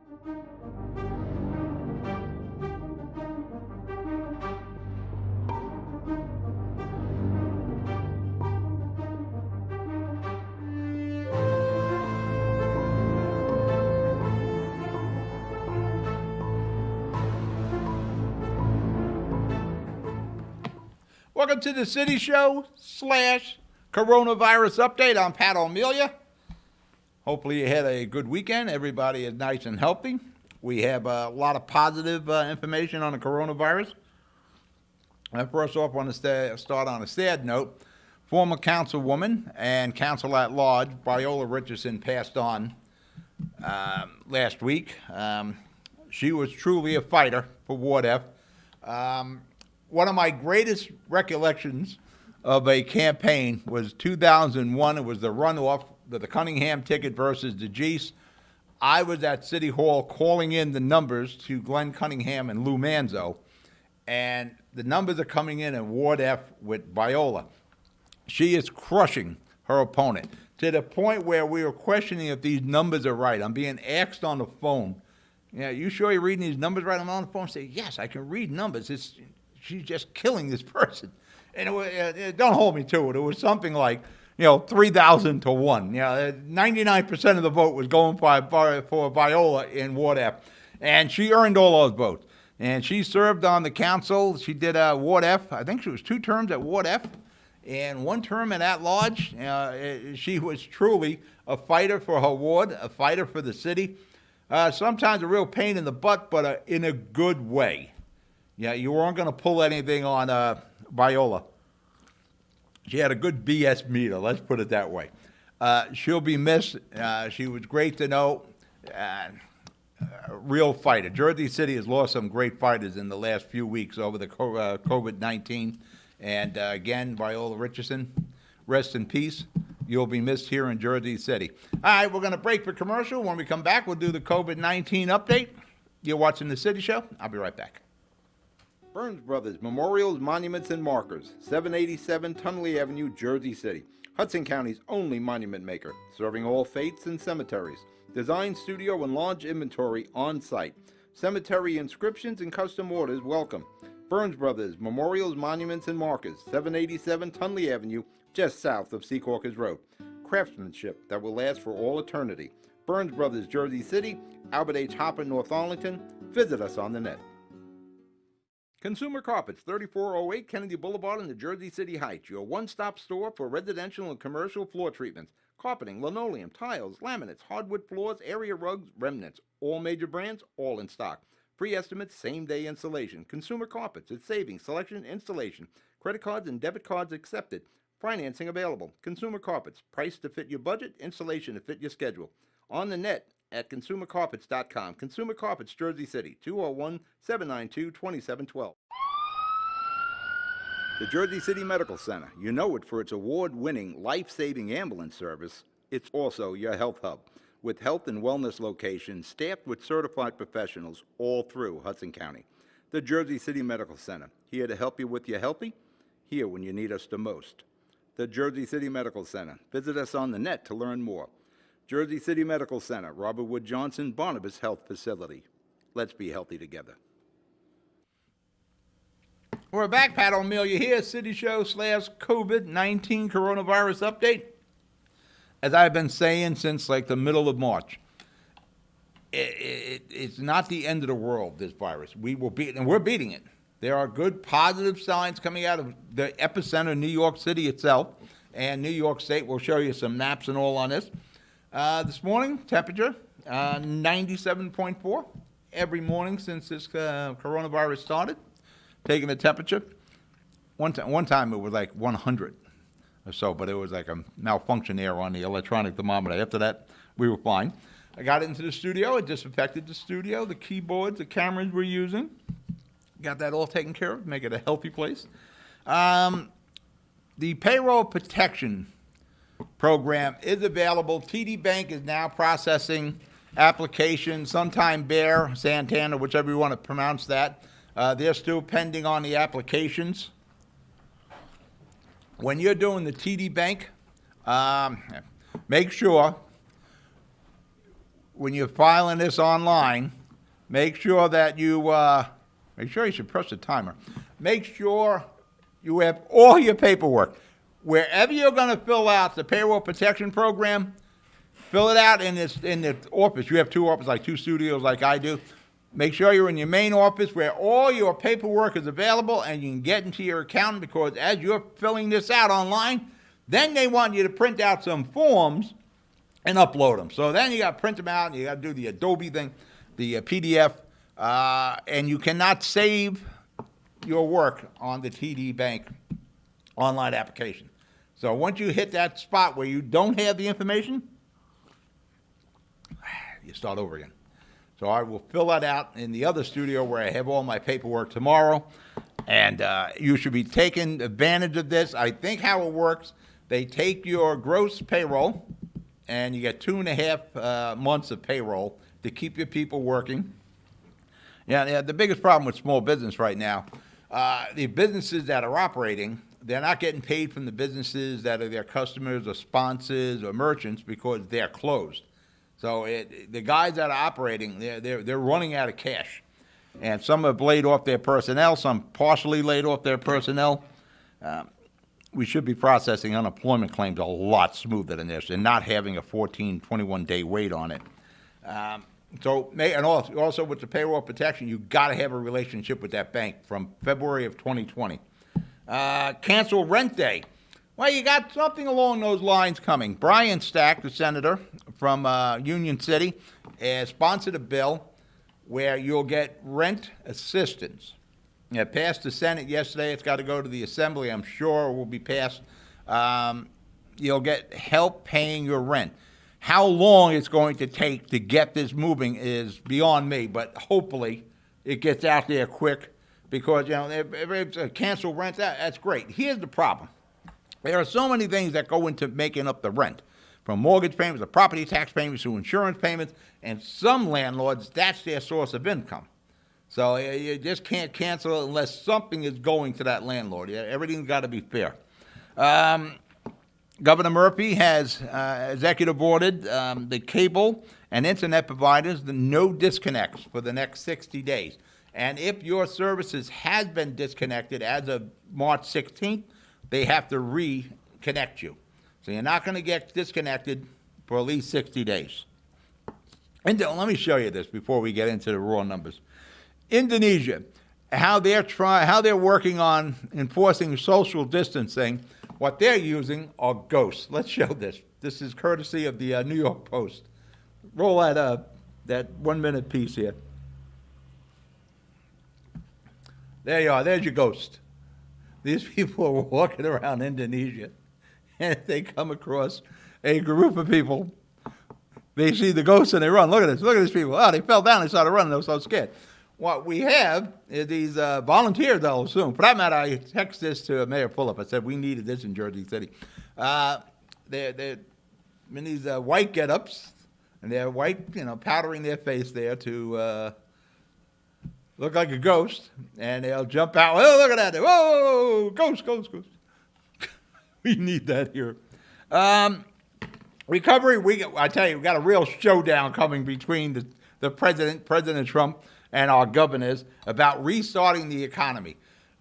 Welcome to the City Show / coronavirus update. I'm Pat O'Melia. Hopefully you had a good weekend. Everybody is nice and healthy. We have a lot of positive information on the coronavirus. First off, I want to start on a sad note. Former councilwoman and council at large, Viola Richardson, passed on last week. She was truly a fighter for Ward F. One of my greatest recollections of a campaign was 2001. It was the runoff, the Cunningham ticket versus DeGise. I was at City Hall calling in the numbers to Glenn Cunningham and Lou Manzo, and the numbers are coming in Ward F with Viola. She is crushing her opponent to the point where we were questioning if these numbers are right. I'm being asked on the phone, you sure you're reading these numbers right? I'm on the phone and say, yes, I can read numbers. She's just killing this person. And don't hold me to it. It was something like, 3,000 to 1. 99% of the vote was going for Viola in Ward F. And she earned all those votes. And she served on the council. She did Ward F. I think she was 2 terms at Ward F and 1 term at large. She was truly a fighter for her ward, a fighter for the city. Sometimes a real pain in the butt, but in a good way. Yeah, you weren't going to pull anything on Viola. She had a good BS meter, let's put it that way. She'll be missed. She was great to know. Real fighter. Jersey City has lost some great fighters in the last few weeks over the COVID-19. And again, Viola Richardson, rest in peace. You'll be missed here in Jersey City. All right, we're going to break for commercial. When we come back, we'll do the COVID-19 update. You're watching The City Show. I'll be right back. Burns Brothers Memorials, Monuments, and Markers, 787 Tunley Avenue, Jersey City. Hudson County's only monument maker, serving all faiths and cemeteries. Design, studio, and large inventory on site. Cemetery inscriptions and custom orders welcome. Burns Brothers Memorials, Monuments, and Markers, 787 Tunley Avenue, just south of Secaucus Road. Craftsmanship that will last for all eternity. Burns Brothers, Jersey City, Albert H. Hopper, North Arlington. Visit us on the net. Consumer Carpets, 3408 Kennedy Boulevard in the Jersey City Heights, your one-stop store for residential and commercial floor treatments, carpeting, linoleum, tiles, laminates, hardwood floors, area rugs, remnants, all major brands, all in stock. Free estimates, same-day installation. Consumer Carpets, it's savings, selection, installation. Credit cards and debit cards accepted. Financing available. Consumer Carpets, price to fit your budget, installation to fit your schedule. On the net at consumercarpets.com. Consumer Carpets, Jersey City, 201-792-2712. The Jersey City Medical Center. You know it for its award-winning, life-saving ambulance service. It's also your health hub, with health and wellness locations staffed with certified professionals all through Hudson County. The Jersey City Medical Center, here to help you with your healthy, here when you need us the most. The Jersey City Medical Center. Visit us on the net to learn more. Jersey City Medical Center, Robert Wood Johnson, Barnabas Health Facility. Let's be healthy together. We're back. Pat O'Melia here, City Show / COVID-19 coronavirus update. As I've been saying since like the middle of March, it's not the end of the world, this virus. We will beat it, and we're beating it. There are good positive signs coming out of the epicenter, New York City itself, and New York State. We'll show you some maps and all on this. This morning, temperature, 97.4. Every morning since this coronavirus started, taking the temperature. One time it was like 100 or so, but it was like a malfunction there on the electronic thermometer. After that, we were fine. I got into the studio. I disinfected the studio, the keyboards, the cameras we're using. Got that all taken care of, make it a healthy place. The payroll protection program is available. TD Bank is now processing applications. Sometime Bear, Santana, whichever you want to pronounce that. They're still pending on the applications. When you're doing the TD Bank, make sure when you're filing this online, make sure that make sure you should press the timer. Make sure you have all your paperwork. Wherever you're going to fill out the payroll protection program, fill it out in the office. You have two offices, like two studios like I do. Make sure you're in your main office where all your paperwork is available and you can get into your accountant, because as you're filling this out online, then they want you to print out some forms and upload them. So then you got to print them out and you got to do the Adobe thing, the PDF, and you cannot save your work on the TD Bank online application. So once you hit that spot where you don't have the information, you start over again. So I will fill that out in the other studio where I have all my paperwork tomorrow, and you should be taking advantage of this. I think how it works, they take your gross payroll, and you get 2.5 months of payroll to keep your people working. Yeah, the biggest problem with small business right now, the businesses that are operating, they're not getting paid from the businesses that are their customers or sponsors or merchants because they're closed. So the guys that are operating, they're running out of cash. And some have laid off their personnel, some partially laid off their personnel. We should be processing unemployment claims a lot smoother than this and not having a 14, 21-day wait on it. And also with the payroll protection, you got to have a relationship with that bank from February of 2020. Cancel rent day. Well, you got something along those lines coming. Brian Stack, the senator from Union City, has sponsored a bill where you'll get rent assistance. It passed the Senate yesterday. It's got to go to the Assembly. I'm sure it will be passed. You'll get help paying your rent. How long it's going to take to get this moving is beyond me, but hopefully it gets out there quick, because, if it's cancel rent, that's great. Here's the problem. There are so many things that go into making up the rent, from mortgage payments to property tax payments to insurance payments, and some landlords, that's their source of income. So you just can't cancel it unless something is going to that landlord. Everything's got to be fair. Governor Murphy has executive ordered the cable and internet providers the no disconnects for the next 60 days. And if your services has been disconnected as of March 16th, they have to reconnect you. So you're not going to get disconnected for at least 60 days. And let me show you this before we get into the raw numbers. Indonesia, how they're working on enforcing social distancing. What they're using are ghosts. Let's show this. This is courtesy of the New York Post. Roll that 1 minute piece here. There you are. There's your ghost. These people are walking around Indonesia, and if they come across a group of people, they see the ghosts and they run. Look at this. Look at these people. Oh, they fell down. They started running. They were so scared. What we have is these volunteers, I'll assume. For that matter, I texted this to Mayor Fulop. I said we needed this in Jersey City. They're in these white get-ups, and they're white, powdering their face there to look like a ghost, and they'll jump out. Oh, look at that. Whoa, ghost. We need that here. Recovery, I tell you, we got a real showdown coming between the President Trump, and our governors about restarting the economy.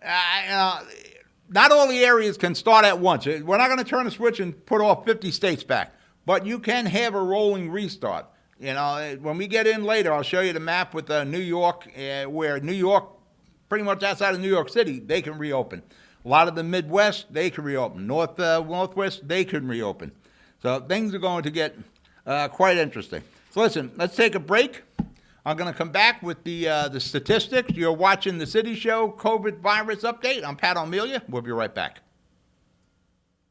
Not all the areas can start at once. We're not going to turn a switch and put all 50 states back, but you can have a rolling restart. When we get in later, I'll show you the map with New York, where New York, pretty much outside of New York City, they can reopen. A lot of the Midwest, they can reopen. Northwest, they can reopen. So things are going to get quite interesting. So listen, let's take a break. I'm going to come back with the statistics. You're watching the City Show COVID virus update. I'm Pat O'Melia. We'll be right back.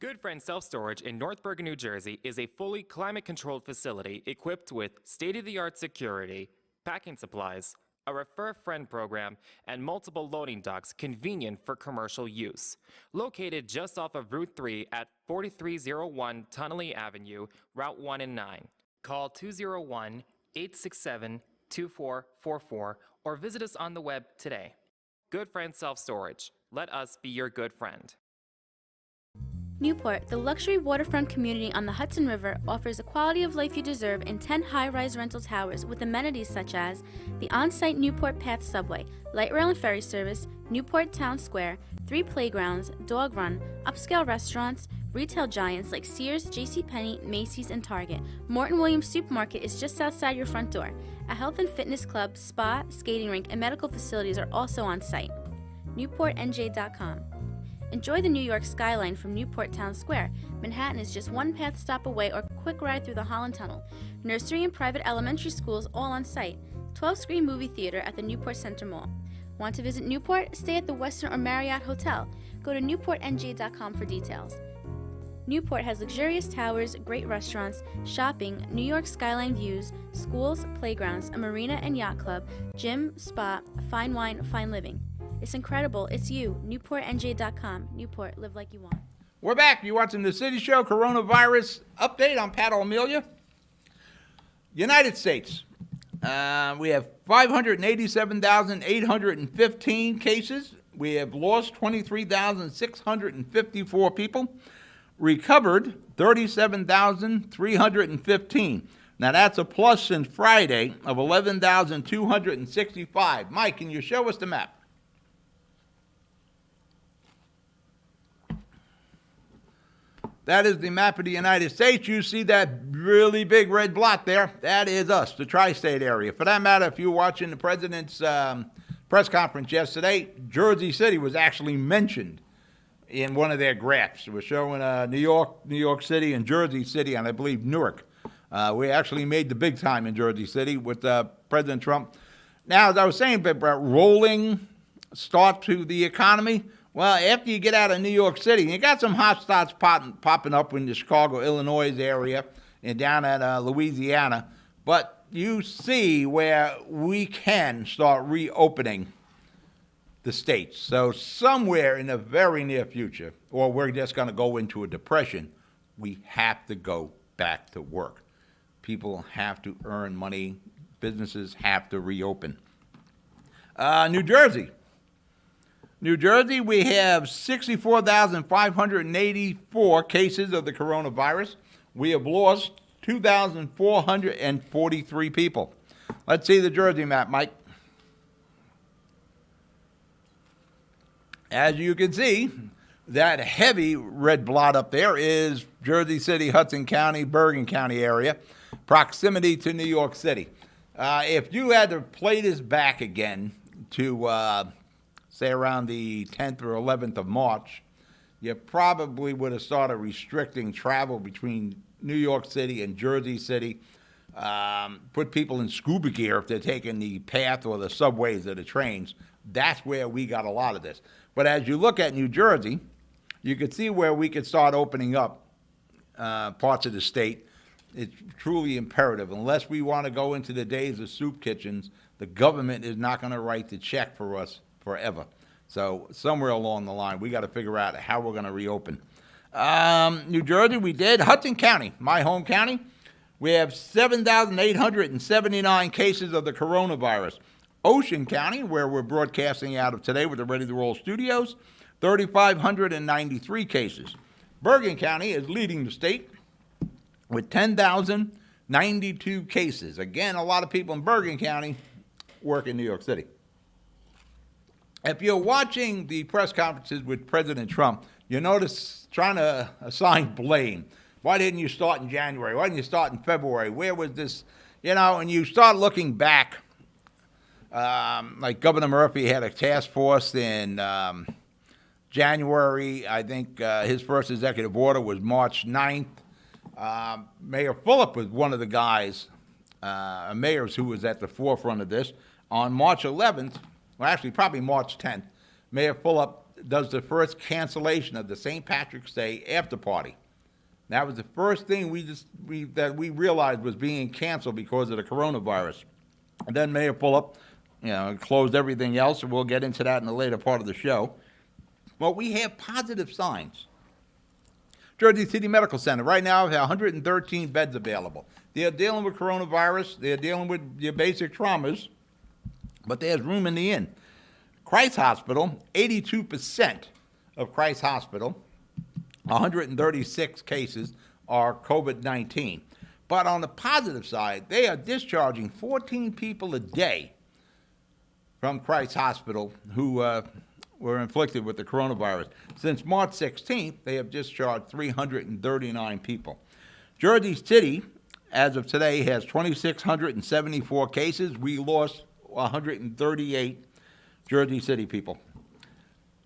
Good Friend Self-Storage in North Bergen, New Jersey is a fully climate-controlled facility equipped with state-of-the-art security, packing supplies, a Refer a Friend program, and multiple loading docks convenient for commercial use. Located just off of Route 3 at 4301 Tunnelly Avenue, Route 1 and 9. Call 201-867-2444 or visit us on the web today. Good Friend Self-Storage. Let us be your good friend. Newport, the luxury waterfront community on the Hudson River, offers the quality of life you deserve in 10 high-rise rental towers with amenities such as the on-site Newport Path subway, light rail and ferry service, Newport Town Square, 3 playgrounds, dog run, upscale restaurants, retail giants like Sears, JCPenney, Macy's, and Target. Morton Williams Supermarket is just outside your front door. A health and fitness club, spa, skating rink, and medical facilities are also on site. NewportNJ.com. Enjoy the New York skyline from Newport Town Square. Manhattan is just one path stop away or quick ride through the Holland Tunnel. Nursery and private elementary schools all on site. 12-screen movie theater at the Newport Center Mall. Want to visit Newport? Stay at the Westin or Marriott Hotel. Go to NewportNJ.com for details. Newport has luxurious towers, great restaurants, shopping, New York skyline views, schools, playgrounds, a marina and yacht club, gym, spa, fine wine, fine living. It's incredible. It's you. NewportNJ.com. Newport, live like you want. We're back. You're watching the City Show Coronavirus Update. I'm Pat O'Melia. United States. We have 587,815 cases. We have lost 23,654 people. Recovered 37,315. Now that's a plus since Friday of 11,265. Mike, can you show us the map? That is the map of the United States. You see that really big red blot there? That is us, the tri-state area. For that matter, if you were watching the president's press conference yesterday, Jersey City was actually mentioned in one of their graphs. It was showing New York City, and Jersey City, and I believe Newark. We actually made the big time in Jersey City with President Trump. Now, as I was saying about rolling start to the economy, well, after you get out of New York City, you got some hot spots popping up in the Chicago, Illinois area and down at Louisiana. But you see where we can start reopening the states. So somewhere in the very near future, or we're just going to go into a depression, we have to go back to work. People have to earn money. Businesses have to reopen. New Jersey. New Jersey, we have 64,584 cases of the coronavirus. We have lost 2,443 people. Let's see the Jersey map, Mike. As you can see, that heavy red blot up there is Jersey City, Hudson County, Bergen County area, proximity to New York City. If you had to play this back again to say around the 10th or 11th of March, you probably would have started restricting travel between New York City and Jersey City, put people in scuba gear if they're taking the path or the subways or the trains. That's where we got a lot of this. But as you look at New Jersey, you can see where we could start opening up parts of the state. It's truly imperative. Unless we want to go into the days of soup kitchens, the government is not going to write the check for us forever. So somewhere along the line, we got to figure out how we're going to reopen. New Jersey, we did. Hudson County, my home county, we have 7,879 cases of the coronavirus. Ocean County, where we're broadcasting out of today with the Ready to Roll studios, 3,593 cases. Bergen County is leading the state with 10,092 cases. Again, a lot of people in Bergen County work in New York City. If you're watching the press conferences with President Trump, you notice trying to assign blame. Why didn't you start in January? Why didn't you start in February? Where was this? And you start looking back, like Governor Murphy had a task force in January. I think his first executive order was March 9th. Mayor Fulop was one of the guys, mayors who was at the forefront of this. On March 11th, well, actually probably March 10th, Mayor Fulop does the first cancellation of the St. Patrick's Day after party. That was the first thing we realized was being canceled because of the coronavirus. And then Mayor Fulop, closed everything else, and we'll get into that in the later part of the show. Well, we have positive signs. Jersey City Medical Center right now has 113 beds available. They're dealing with coronavirus. They're dealing with your basic traumas, but there's room in the inn. Christ Hospital, 82% of Christ Hospital 136 cases are COVID-19. But on the positive side, they are discharging 14 people a day from Christ Hospital who were inflicted with the coronavirus. Since March 16th, they have discharged 339 people. Jersey City, as of today, has 2,674 cases. We lost 138 Jersey City people.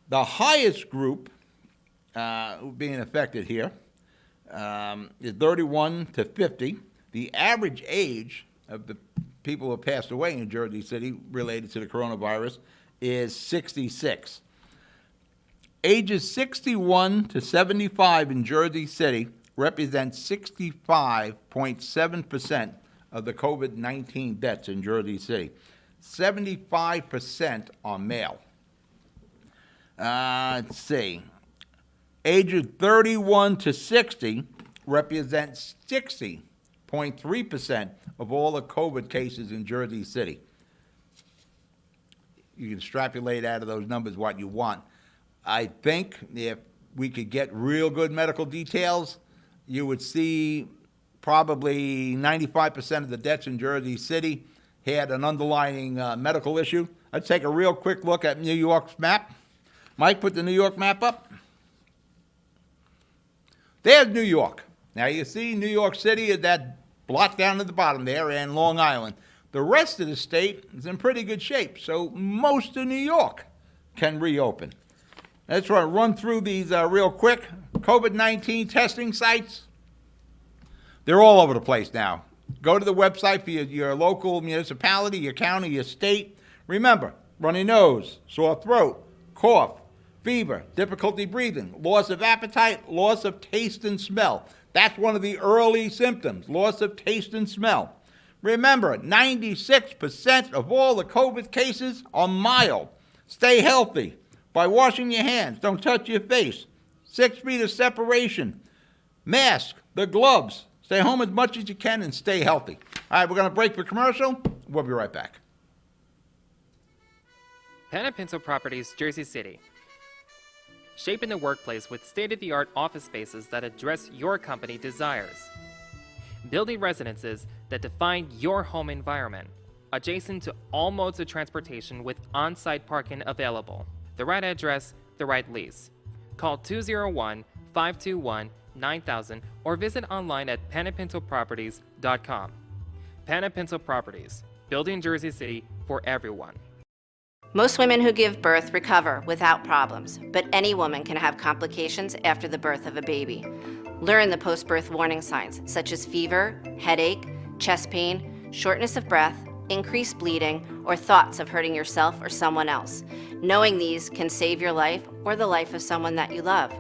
The highest group being affected here is 31 to 50. The average age of the people who have passed away in Jersey City related to the coronavirus is 66. Ages 61 to 75 in Jersey City represent 65.7% of the COVID-19 deaths in Jersey City. 75% are male. Let's see. Ages 31 to 60 represents 60.3% of all the COVID cases in Jersey City. You can extrapolate out of those numbers what you want. I think if we could get real good medical details, you would see probably 95% of the deaths in Jersey City had an underlying medical issue. Let's take a real quick look at New York's map. Mike, put the New York map up. There's New York. Now you see New York City is that blot down at the bottom there, and Long Island. The rest of the state is in pretty good shape, so most of New York can reopen. Let's run through these real quick. COVID-19 testing sites, they're all over the place now. Go to the website for your local municipality, your county, your state. Remember, runny nose, sore throat, cough, fever, difficulty breathing, loss of appetite, loss of taste and smell. That's one of the early symptoms, loss of taste and smell. Remember, 96% of all the COVID cases are mild. Stay healthy by washing your hands. Don't touch your face. 6 feet of separation. Mask, the gloves. Stay home as much as you can and stay healthy. All right, we're going to break for commercial. We'll be right back. Panna Pinto Properties, Jersey City. Shaping the workplace with state-of-the-art office spaces that address your company desires. Building residences that define your home environment, adjacent to all modes of transportation with on-site parking available. The right address, the right lease. Call 201-521-9000 or visit online at panapintoproperties.com. Panna Pinto Properties, building Jersey City for everyone. Most women who give birth recover without problems, but any woman can have complications after the birth of a baby. Learn the post-birth warning signs such as fever, headache, chest pain, shortness of breath, increased bleeding, or thoughts of hurting yourself or someone else. Knowing these can save your life or the life of someone that you love.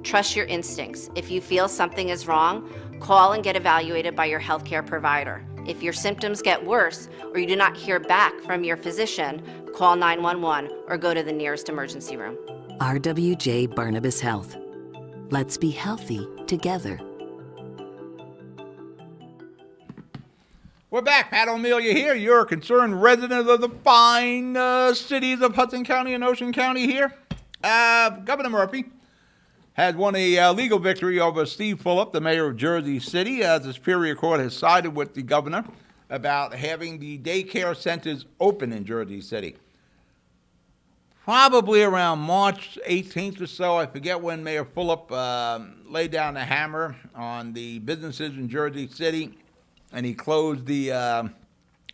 Trust your instincts. If you feel something is wrong, call and get evaluated by your healthcare provider. If your symptoms get worse or you do not hear back from your physician, call 911 or go to the nearest emergency room. RWJ Barnabas Health. Let's be healthy together. We're back. Pat O'Melia here. You're a concerned resident of the fine cities of Hudson County and Ocean County here. Governor Murphy has won a legal victory over Steve Fulop, the mayor of Jersey City, as the Superior Court has sided with the governor about having the daycare centers open in Jersey City. Probably around March 18th or so, I forget when Mayor Fulop laid down the hammer on the businesses in Jersey City, and he closed the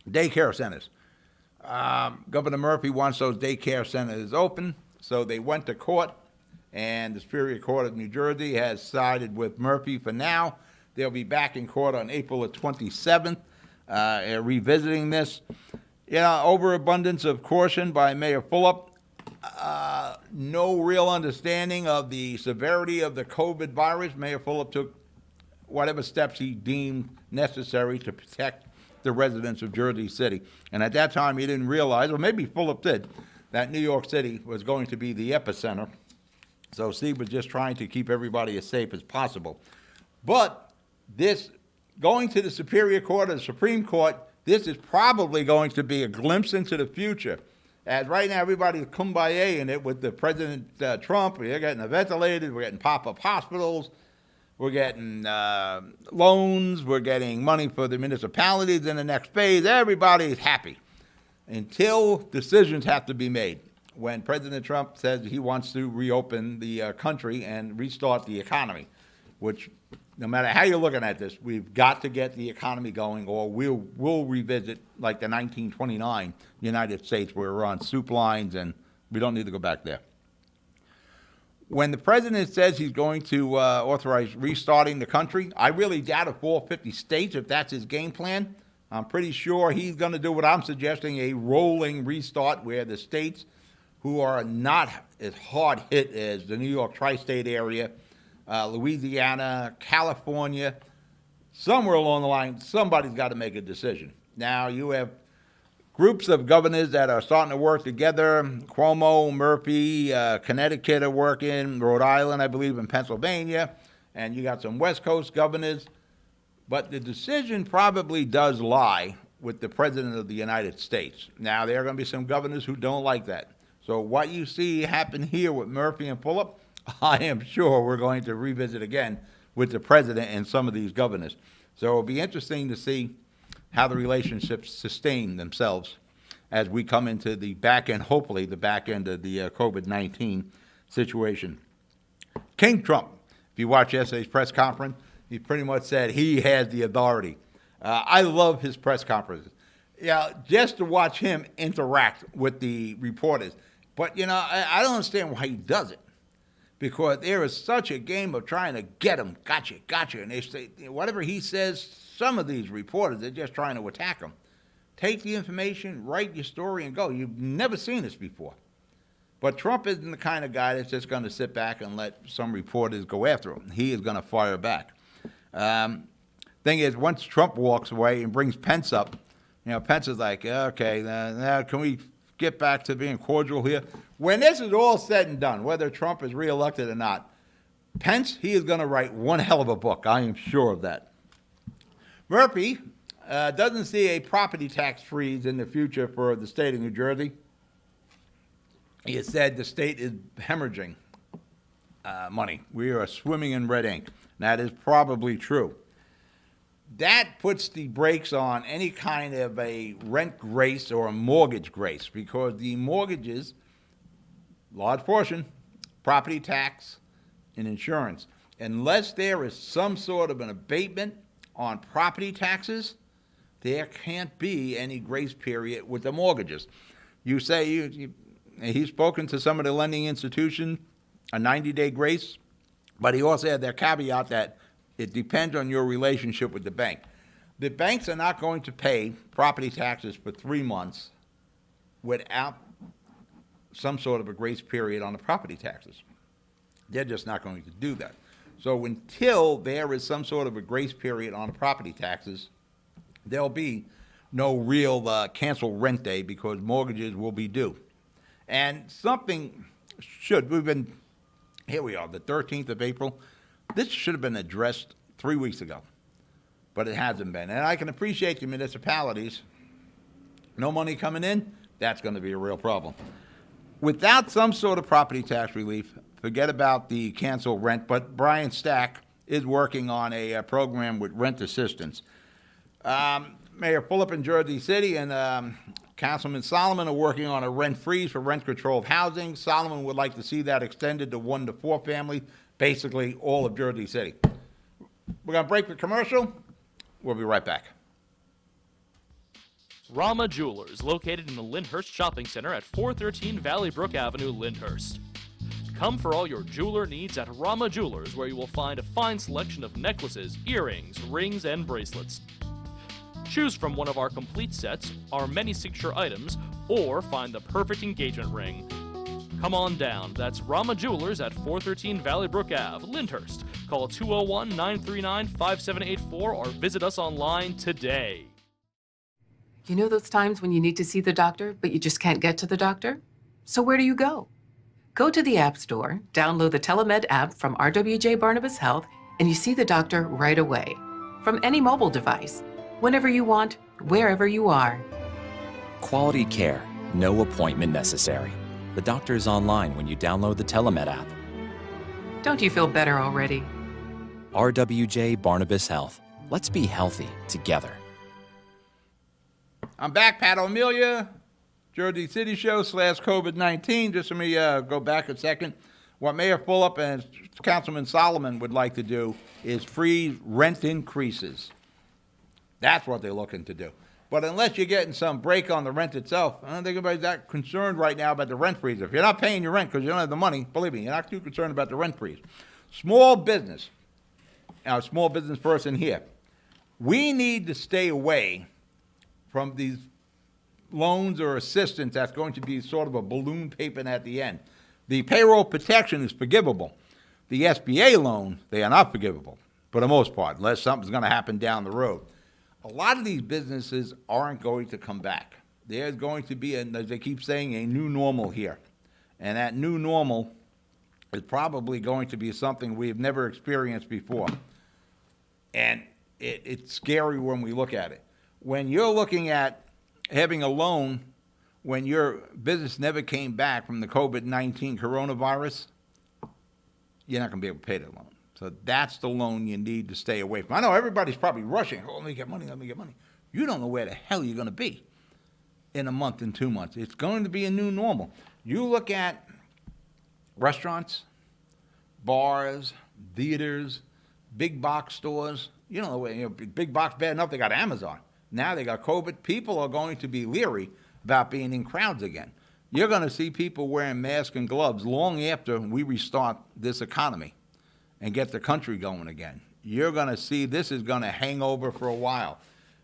daycare centers. Governor Murphy wants those daycare centers open, so they went to court, and the Superior Court of New Jersey has sided with Murphy for now. They'll be back in court on April the 27th, revisiting this. Overabundance of caution by Mayor Fulop. No real understanding of the severity of the COVID virus. Mayor Fulop took whatever steps he deemed necessary to protect the residents of Jersey City. And at that time, he didn't realize, or maybe Fulop did, that New York City was going to be the epicenter. So Steve was just trying to keep everybody as safe as possible. But this, going to the Superior Court or the Supreme Court, this is probably going to be a glimpse into the future. As right now, everybody's kumbaya in it with the President Trump. They're getting ventilated. We're getting pop-up hospitals. We're getting loans. We're getting money for the municipalities in the next phase. Everybody's happy until decisions have to be made. When President Trump says he wants to reopen the country and restart the economy, which no matter how you're looking at this, we've got to get the economy going, or we'll revisit like the 1929 United States, where we're on soup lines, and we don't need to go back there. When the president says he's going to authorize restarting the country, I really doubt if all 50 states, if that's his game plan. I'm pretty sure he's going to do what I'm suggesting, a rolling restart, where the states who are not as hard hit as the New York tri-state area, Louisiana, California, somewhere along the line, somebody's got to make a decision. Now, you have groups of governors that are starting to work together. Cuomo, Murphy, Connecticut are working, Rhode Island, I believe, and Pennsylvania, and you got some West Coast governors. But the decision probably does lie with the President of the United States. Now, there are going to be some governors who don't like that. So what you see happen here with Murphy and Pulliam, I am sure we're going to revisit again with the president and some of these governors. So it'll be interesting to see how the relationships sustain themselves as we come into the back end, hopefully the back end of the COVID-19 situation. King Trump, if you watch yesterday's press conference, he pretty much said he has the authority. I love his press conferences. Yeah, just to watch him interact with the reporters. But, I don't understand why he does it. Because there is such a game of trying to get him, gotcha. And they say, whatever he says, some of these reporters, they're just trying to attack him. Take the information, write your story, and go. You've never seen this before. But Trump isn't the kind of guy that's just going to sit back and let some reporters go after him. He is going to fire back. Thing is, once Trump walks away and brings Pence up, Pence is like, okay, now can we get back to being cordial here? When this is all said and done, whether Trump is reelected or not, Pence, he is going to write one hell of a book. I am sure of that. Murphy doesn't see a property tax freeze in the future for the state of New Jersey. He has said the state is hemorrhaging money. We are swimming in red ink. That is probably true. That puts the brakes on any kind of a rent grace or a mortgage grace, because the mortgages, large portion, property tax and insurance, unless there is some sort of an abatement on property taxes, there can't be any grace period with the mortgages. You say he's spoken to some of the lending institutions, a 90-day grace, but he also had that caveat that it depends on your relationship with the bank. The banks are not going to pay property taxes for 3 months without some sort of a grace period on the property taxes. They're just not going to do that. So until there is some sort of a grace period on the property taxes, there'll be no real cancel rent day, because mortgages will be due. And something here we are, the 13th of April. This should have been addressed 3 weeks ago, but it hasn't been. And I can appreciate the municipalities. No money coming in, that's going to be a real problem. Without some sort of property tax relief, forget about the cancel rent, but Brian Stack is working on a program with rent assistance. Mayor Fulop in Jersey City and Councilman Solomon are working on a rent freeze for rent-controlled housing. Solomon would like to see that extended to 1 to 4 families, basically all of Jersey City. We're going to break for commercial. We'll be right back. Rama Jewelers, located in the Lyndhurst Shopping Center at 413 Valley Brook Avenue, Lyndhurst. Come for all your jeweler needs at Rama Jewelers, where you will find a fine selection of necklaces, earrings, rings, and bracelets. Choose from one of our complete sets, our many signature items, or find the perfect engagement ring. Come on down. That's Rama Jewelers at 413 Valley Brook Ave, Lyndhurst. Call 201-939-5784 or visit us online today. You know those times when you need to see the doctor, but you just can't get to the doctor? So where do you go? Go to the App Store, download the Telemed app from RWJ Barnabas Health, and you see the doctor right away. From any mobile device, whenever you want, wherever you are. Quality care No appointment necessary. The doctor is online when you download the Telemed app. Don't you feel better already? RWJ Barnabas Health. Let's be healthy together. I'm back, Pat O'Melia, Jersey City Show / COVID-19. Just let me go back a second. What Mayor Fulop and Councilman Solomon would like to do is freeze rent increases. That's what they're looking to do. But unless you're getting some break on the rent itself, I don't think anybody's that concerned right now about the rent freeze. If you're not paying your rent because you don't have the money, believe me, you're not too concerned about the rent freeze. Small business, our small business person here, we need to stay away from these loans or assistance that's going to be sort of a balloon payment at the end. The payroll protection is forgivable. The SBA loan, they are not forgivable for the most part, unless something's going to happen down the road. A lot of these businesses aren't going to come back. There's going to be, as they keep saying, a new normal here. And that new normal is probably going to be something we've never experienced before. And it's scary when we look at it. When you're looking at having a loan when your business never came back from the COVID-19 coronavirus, you're not going to be able to pay that loan. So that's the loan you need to stay away from. I know everybody's probably rushing. Oh, let me get money, let me get money. You don't know where the hell you're going to be in a month and 2 months. It's going to be a new normal. You look at restaurants, bars, theaters, big box stores. You know, big box, bad enough, they got Amazon. Now they got COVID. People are going to be leery about being in crowds again. You're going to see people wearing masks and gloves long after we restart this economy and get the country going again. You're going to see this is going to hang over for a while.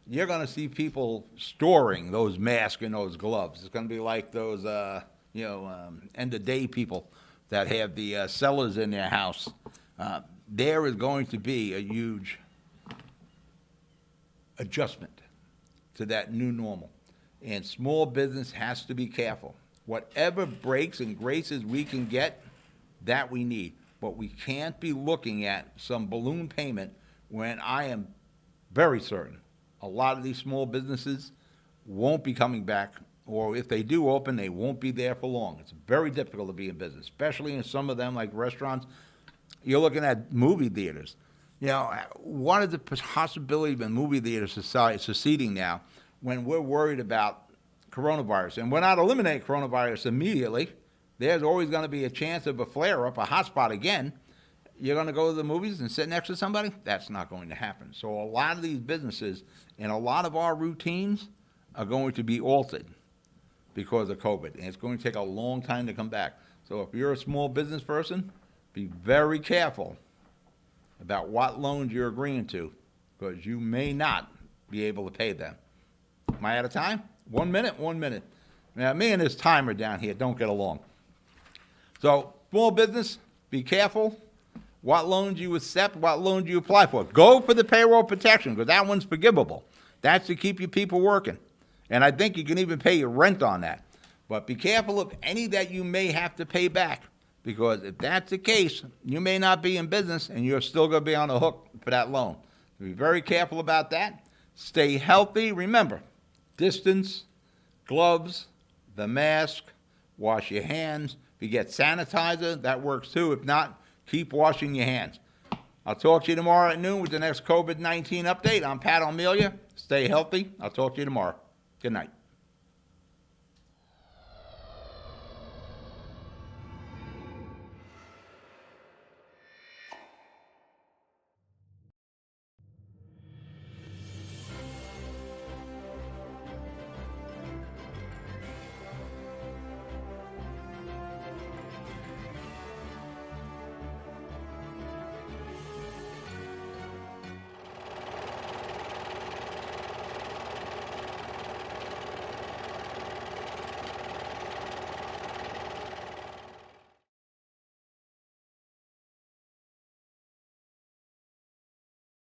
You're going to see people storing those masks and those gloves. It's going to be like those, end of day people that have the cellars in their house. There is going to be a huge adjustment to that new normal. And small business has to be careful. Whatever breaks and graces we can get, that we need. But we can't be looking at some balloon payment when I am very certain a lot of these small businesses won't be coming back, or if they do open, they won't be there for long. It's very difficult to be in business, especially in some of them like restaurants. You're looking at movie theaters. You know, what is the possibility of a movie theater succeeding now when we're worried about coronavirus? And we're not eliminating coronavirus immediately. There's always going to be a chance of a flare-up, a hotspot again. You're going to go to the movies and sit next to somebody? That's not going to happen. So a lot of these businesses and a lot of our routines are going to be altered because of COVID. And it's going to take a long time to come back. So if you're a small business person, be very careful about what loans you're agreeing to, because you may not be able to pay them. Am I out of time? 1 minute? 1 minute. Now, me and this timer down here don't get along. So, small business, be careful what loans you accept, what loans you apply for. Go for the payroll protection, because that one's forgivable. That's to keep your people working. And I think you can even pay your rent on that. But be careful of any that you may have to pay back, because if that's the case, you may not be in business and you're still going to be on the hook for that loan. So be very careful about that. Stay healthy. Remember, distance, gloves, the mask, wash your hands. If you get sanitizer, that works too. If not, keep washing your hands. I'll talk to you tomorrow at noon with the next COVID-19 update. I'm Pat O'Melia. Stay healthy. I'll talk to you tomorrow. Good night.